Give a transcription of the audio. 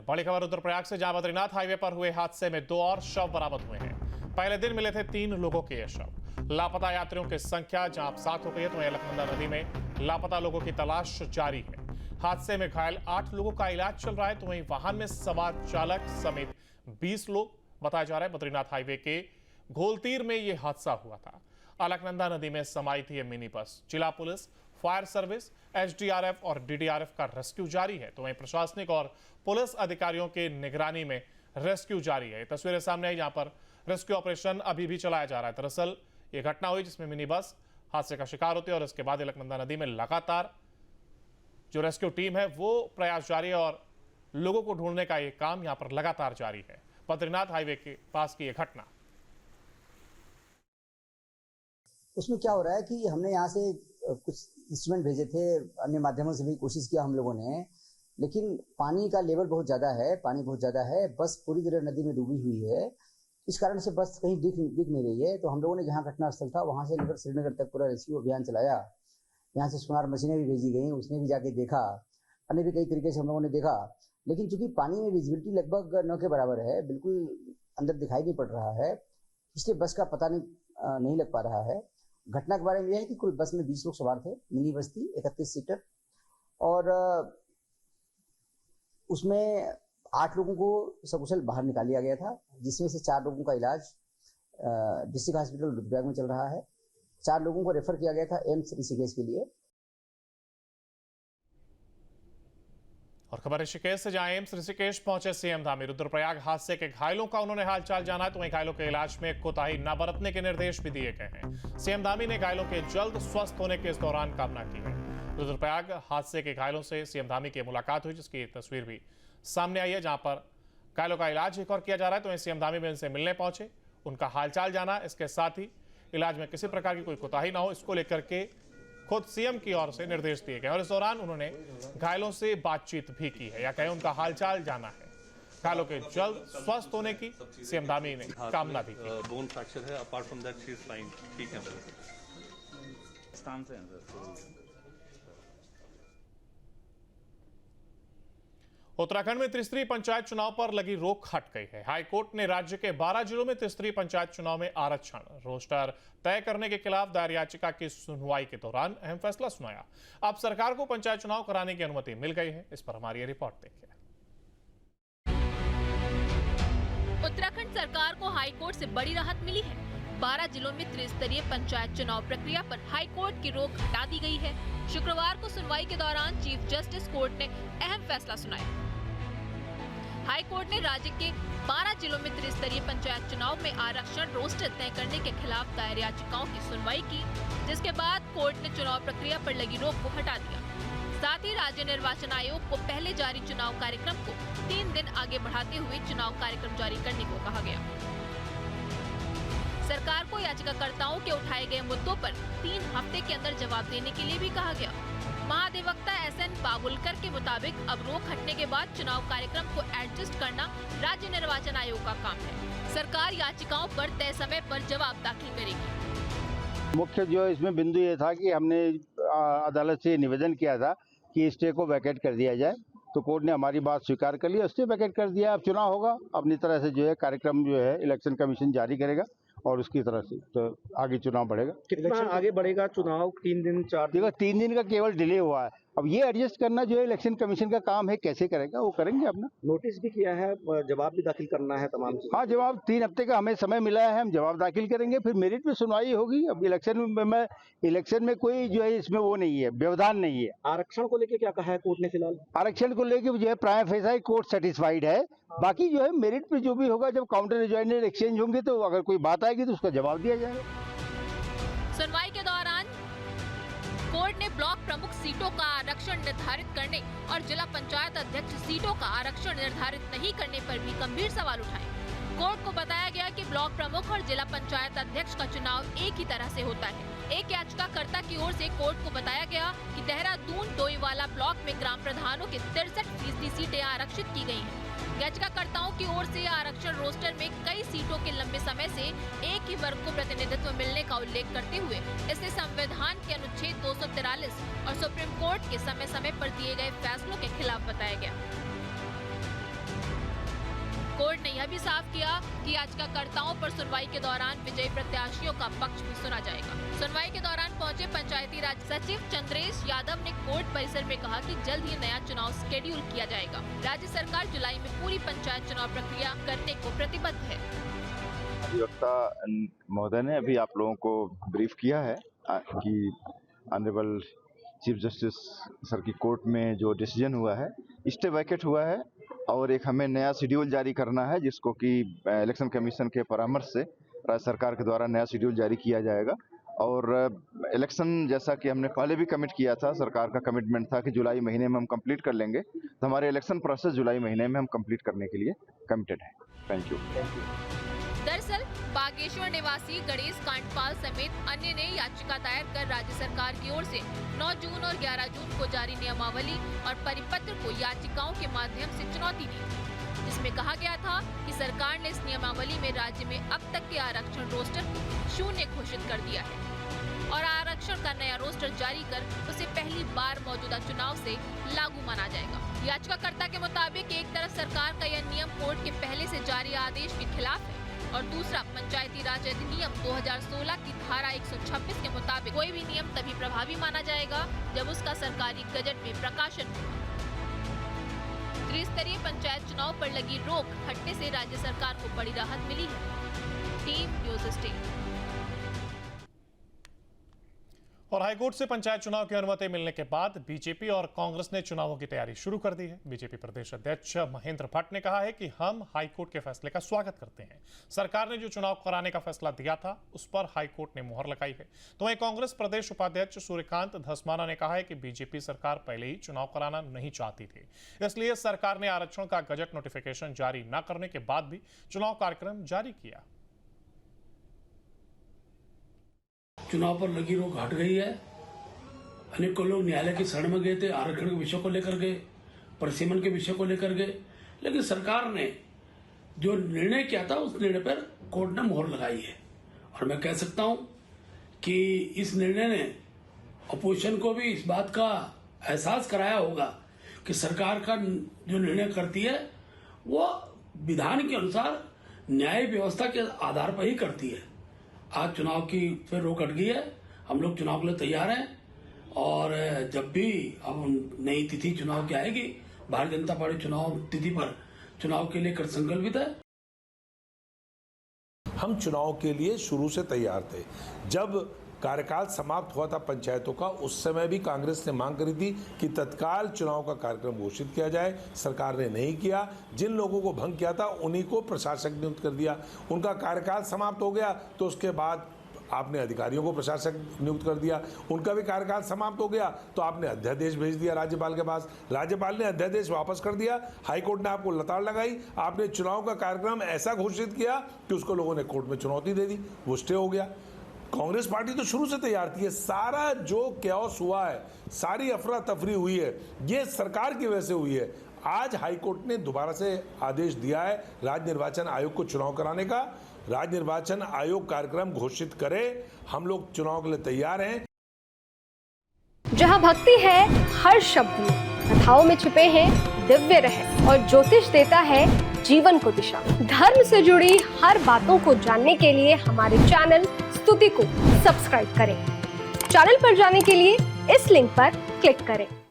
बड़ी खबर रुद्रप्रयाग से, जहां बद्रीनाथ हाईवे पर हुए हादसे में 2 और शव बरामद हुए हैं। पहले दिन मिले थे 3 लोगों के ये शव। लापता यात्रियों की संख्या जहां अब 7 हो गई है, तो अलकनंदा नदी में लापता लोगों की तलाश जारी है। हादसे में घायल 8 लोगों का इलाज चल रहा है, तो वहीं वाहन में सवार चालक समेत 20 लोग बताया जा रहा है। बद्रीनाथ हाईवे के घोलतीर में यह हादसा हुआ था। अलकनंदा नदी में समाई थी ये मिनी बस। जिला पुलिस, फायर सर्विस, एसडीआरएफ और डीडीआरएफ का रेस्क्यू जारी है, तो वहीं प्रशासनिक और पुलिस अधिकारियों के निगरानी में रेस्क्यू जारी है। तस्वीरें सामने आई, जहां पर रेस्क्यू ऑपरेशन अभी भी चलाया जा रहा है। दरअसल ये घटना हुई जिसमें मिनी बस हादसे का शिकार होती है और इसके बाद अलकनंदा नदी में लगातार जो रेस्क्यू टीम है वो प्रयास जारी है और लोगों को ढूंढने का ये काम यहां पर लगातार जारी है। बद्रीनाथ हाईवे के पास की यह घटना। उसमें क्या हो रहा है कि हमने यहाँ से कुछ इंस्ट्रूमेंट भेजे थे, अन्य माध्यमों से भी कोशिश किया हम लोगों ने, लेकिन पानी का लेवल बहुत ज़्यादा है, पानी बहुत ज़्यादा है, बस पूरी तरह नदी में डूबी हुई है। इस कारण से बस कहीं दिख नहीं रही है। तो हम लोगों ने जहाँ घटनास्थल था वहाँ से लेकर श्रीनगर तक पूरा रेस्क्यू अभियान चलाया। यहाँ से सोनार मशीनें भी भेजी गई, उसने भी जाके देखा, अन्य भी कई तरीके से हम लोगों ने देखा, लेकिन चूंकि पानी में विजिबिलिटी लगभग 9 के बराबर है, बिल्कुल अंदर दिखाई नहीं पड़ रहा है, इसलिए बस का पता नहीं लग पा रहा है। घटना के बारे में यह है कि कुल बस में 20 लोग सवार थे, मिनी बस थी 31 सीटर, और उसमें 8 लोगों को सकुशल बाहर निकाल लिया गया था, जिसमें से 4 लोगों का इलाज डिस्ट्रिक्ट हॉस्पिटल रुद्रप्रयाग में चल रहा है। 4 लोगों को रेफर किया गया था एम्स ऋषिकेश के लिए। और खबर ऋषिकेश से, जहां एम्स ऋषिकेश पहुंचे सीएम धामी। रुद्रप्रयाग हादसे के घायलों का उन्होंने हालचाल जाना है, तो वहीं घायलों के इलाज में कोताही न बरतने के निर्देश भी दिए गए हैं। सीएम धामी ने घायलों के जल्द स्वस्थ होने के इस दौरान कामना की है। रुद्रप्रयाग हादसे के घायलों से सीएम धामी की मुलाकात हुई, जिसकी तस्वीर भी सामने आई है, जहां पर घायलों का इलाज एक और किया जा रहा है। तो वहीं सीएम धामी में उनसे मिलने पहुंचे, उनका हालचाल जाना, इसके साथ ही इलाज में किसी प्रकार की कोई कोताही ना हो, इसको लेकर के खुद सीएम की ओर से निर्देश दिए गए। और इस दौरान उन्होंने घायलों से बातचीत भी की है, या कहें उनका हालचाल जाना है। घायलों के जल्द स्वस्थ होने की सीएम धामी ने कामना भी की। बोन फ्रैक्चर है, apart from that she is fine, ठीक है। स्थान से उत्तराखंड में त्रिस्तरीय पंचायत चुनाव पर लगी रोक हट गई है। हाईकोर्ट ने राज्य के 12 जिलों में त्रिस्तरीय पंचायत चुनाव में आरक्षण रोस्टर तय करने के खिलाफ दायर याचिका की सुनवाई के दौरान अहम फैसला सुनाया। अब सरकार को पंचायत चुनाव कराने की अनुमति मिल गई है। इस पर हमारी ये रिपोर्ट देखिए। उत्तराखंड सरकार को हाईकोर्ट से बड़ी राहत मिली है। 12 जिलों में त्रिस्तरीय पंचायत चुनाव प्रक्रिया पर हाईकोर्ट की रोक हटा दी गई है। शुक्रवार को सुनवाई के दौरान चीफ जस्टिस कोर्ट ने अहम फैसला सुनाया। हाई कोर्ट ने राज्य के 12 जिलों में त्रिस्तरीय पंचायत चुनाव में आरक्षण रोस्टर तय करने के खिलाफ दायर याचिकाओं की सुनवाई की, जिसके बाद कोर्ट ने चुनाव प्रक्रिया पर लगी रोक को हटा दिया। साथ ही राज्य निर्वाचन आयोग को पहले जारी चुनाव कार्यक्रम को 3 दिन आगे बढ़ाते हुए चुनाव कार्यक्रम जारी करने को कहा गया। सरकार को याचिकाकर्ताओं के उठाए गए मुद्दों पर 3 हफ्ते के अंदर जवाब देने के लिए भी कहा गया। महाधिवक्ता SN बाबुलकर के मुताबिक अब रोक हटने के बाद चुनाव कार्यक्रम को एडजस्ट करना राज्य निर्वाचन आयोग का काम है। सरकार याचिकाओं पर तय समय पर जवाब दाखिल करेगी। मुख्य जो इसमें बिंदु ये था कि हमने अदालत से निवेदन किया था कि स्टे को वैकेट कर दिया जाए, तो कोर्ट ने हमारी बात स्वीकार कर ली, स्टे वैकेट कर दिया। अब चुनाव होगा, अपनी तरह से जो है कार्यक्रम जो है इलेक्शन कमीशन जारी करेगा और उसकी तरह से तो आगे चुनाव बढ़ेगा। कितना आगे बढ़ेगा चुनाव? 3 दिन 4 दिन? देखो 3 दिन का केवल डिले हुआ है, अब ये एडजस्ट करना जो है इलेक्शन कमीशन का काम है, कैसे करेगा वो करेंगे अपना। नोटिस भी किया है, जवाब भी दाखिल करना है तमाम चीज़। हाँ, जवाब 3 हफ्ते का हमें समय मिला है, हम जवाब दाखिल करेंगे, फिर मेरिट पे सुनवाई होगी। अब इलेक्शन में कोई जो है इसमें वो नहीं है, व्यवधान नहीं है। आरक्षण को लेके क्या कहा है कोर्ट ने फिलहाल? आरक्षण को लेके जो है प्राइम फेसाई कोर्ट सेटिस्फाइड है, बाकी जो है मेरिट पे जो भी होगा, जब काउंटर रिजॉइनर एक्सचेंज होंगे तो अगर कोई बात आएगी तो उसका जवाब दिया जाएगा। सुनवाई के दौरान कोर्ट ने ब्लॉक प्रमुख सीटों का आरक्षण निर्धारित करने और जिला पंचायत अध्यक्ष सीटों का आरक्षण निर्धारित नहीं करने पर भी गंभीर सवाल उठाए। कोर्ट को बताया गया कि ब्लॉक प्रमुख और जिला पंचायत अध्यक्ष का चुनाव एक ही तरह से होता है। एक याचिकाकर्ता की ओर से कोर्ट को बताया गया कि देहरादून डोईवाला ब्लॉक में ग्राम प्रधानों की 63% सीटें आरक्षित की गई हैं। याचिकाकर्ताओं की ओर से आरक्षण रोस्टर में कई सीटों के लंबे समय से एक ही वर्ग को प्रतिनिधित्व मिलने का उल्लेख करते हुए इसे संविधान के अनुच्छेद 243 और सुप्रीम कोर्ट के समय समय पर दिए गए फैसलों के खिलाफ बताया गया। कोर्ट ने यह भी साफ किया कि याचिकाकर्ताओं पर सुनवाई के दौरान विजयी प्रत्याशियों का पक्ष भी सुना जाएगा। सुनवाई के दौरान पहुंचे पंचायती राज सचिव चंद्रेश यादव ने कोर्ट परिसर में कहा कि जल्द ही नया चुनाव शेड्यूल किया जाएगा। राज्य सरकार जुलाई में पूरी पंचायत चुनाव प्रक्रिया करने को प्रतिबद्ध है। अधिवक्ता महोदय ने अभी आप लोगों को ब्रीफ किया है कि ऑनरेबल चीफ जस्टिस सर की कोर्ट में जो डिसीजन हुआ है, स्टे वैकेट हुआ है और एक हमें नया शेड्यूल जारी करना है, जिसको कि इलेक्शन कमीशन के परामर्श से राज्य सरकार के द्वारा नया शेड्यूल जारी किया जाएगा। और इलेक्शन जैसा कि हमने पहले भी कमिट किया था, सरकार का कमिटमेंट था कि जुलाई महीने में हम कंप्लीट कर लेंगे, तो हमारे इलेक्शन प्रोसेस जुलाई महीने में हम कंप्लीट करने के लिए कमिटेड है। Thank you. दरअसल बागेश्वर निवासी गणेश कांडपाल समेत अन्य ने याचिका दायर कर राज्य सरकार की ओर से 9 जून और 11 जून को जारी नियमावली और परिपत्र को याचिकाओं के माध्यम से चुनौती दी, जिसमें कहा गया था कि सरकार ने इस नियमावली में राज्य में अब तक के आरक्षण रोस्टर 0 घोषित कर दिया है और आरक्षण का नया रोस्टर जारी कर उसे पहली बार मौजूदा चुनाव से लागू माना जाएगा। याचिकाकर्ता के मुताबिक एक तरफ सरकार का यह नियम कोर्ट के पहले से जारी आदेश के खिलाफ है और दूसरा पंचायती राज अधिनियम 2016 की धारा 126 के मुताबिक कोई भी नियम तभी प्रभावी माना जाएगा जब उसका सरकारी गजट में प्रकाशन हो। त्रिस्तरीय पंचायत चुनाव पर लगी रोक हटने से राज्य सरकार को बड़ी राहत मिली है। Team news state. और हाईकोर्ट से पंचायत चुनाव की अनुमति मिलने के बाद बीजेपी और कांग्रेस ने चुनावों की तैयारी शुरू कर दी है। बीजेपी प्रदेश अध्यक्ष महेंद्र भट्ट ने कहा है कि हम हाईकोर्ट के फैसले का स्वागत करते हैं। सरकार ने जो चुनाव कराने का फैसला दिया था उस पर हाईकोर्ट ने मुहर लगाई है। तो वहीं कांग्रेस प्रदेश उपाध्यक्ष सूर्यकांत धस्माना ने कहा है कि बीजेपी सरकार पहले ही चुनाव कराना नहीं चाहती थी, इसलिए सरकार ने आरक्षण का गजट नोटिफिकेशन जारी न करने के बाद भी चुनाव कार्यक्रम जारी किया। चुनाव पर लगी रोक हट गई है। अनेकों लोग न्यायालय की शरण में गए थे, आरक्षण के विषय को लेकर गए, परिसीमन के विषय को लेकर गए, लेकिन सरकार ने जो निर्णय किया था उस निर्णय पर कोर्ट ने मोहर लगाई है। और मैं कह सकता हूं कि इस निर्णय ने अपोजिशन को भी इस बात का एहसास कराया होगा कि सरकार का जो निर्णय करती है वो विधान के अनुसार न्याय व्यवस्था के आधार पर ही करती है। आज चुनाव की फिर रोक हट गई है, हम लोग चुनाव के लिए तैयार हैं और जब भी अब नई तिथि चुनाव की आएगी, भारतीय जनता पार्टी चुनाव तिथि पर चुनाव के लिए कर संकल्पित है। हम चुनाव के लिए शुरू से तैयार थे। जब कार्यकाल समाप्त हुआ था पंचायतों का, उस समय भी कांग्रेस ने मांग करी थी कि तत्काल चुनाव का कार्यक्रम घोषित किया जाए। सरकार ने नहीं किया। जिन लोगों को भंग किया था उन्हीं को प्रशासक नियुक्त कर दिया। उनका कार्यकाल समाप्त हो गया तो उसके बाद आपने अधिकारियों को प्रशासक नियुक्त कर दिया। उनका भी कार्यकाल समाप्त हो गया तो आपने अध्यादेश भेज दिया राज्यपाल के पास। राज्यपाल ने अध्यादेश वापस कर दिया। हाईकोर्ट ने आपको लताड़ लगाई। आपने चुनाव का कार्यक्रम ऐसा घोषित किया कि उसको लोगों ने कोर्ट में चुनौती दे दी, वो स्टे हो गया। कांग्रेस पार्टी तो शुरू से तैयार थी। सारा जो कैओस हुआ है, सारी अफरा तफरी हुई है, ये सरकार की वजह से हुई है। आज हाईकोर्ट ने दोबारा से आदेश दिया है राज्य निर्वाचन आयोग को चुनाव कराने का। राज्य निर्वाचन आयोग कार्यक्रम घोषित करे। हम लोग चुनाव के लिए तैयार हैं। जहां भक्ति है हर शब्द में, कथाओं में छुपे हैं दिव्य रहस्य और ज्योतिष देता है जीवन को दिशा। धर्म से जुड़ी हर बातों को जानने के लिए हमारे चैनल स्तुति को सब्सक्राइब करें। चैनल पर जाने के लिए इस लिंक पर क्लिक करें।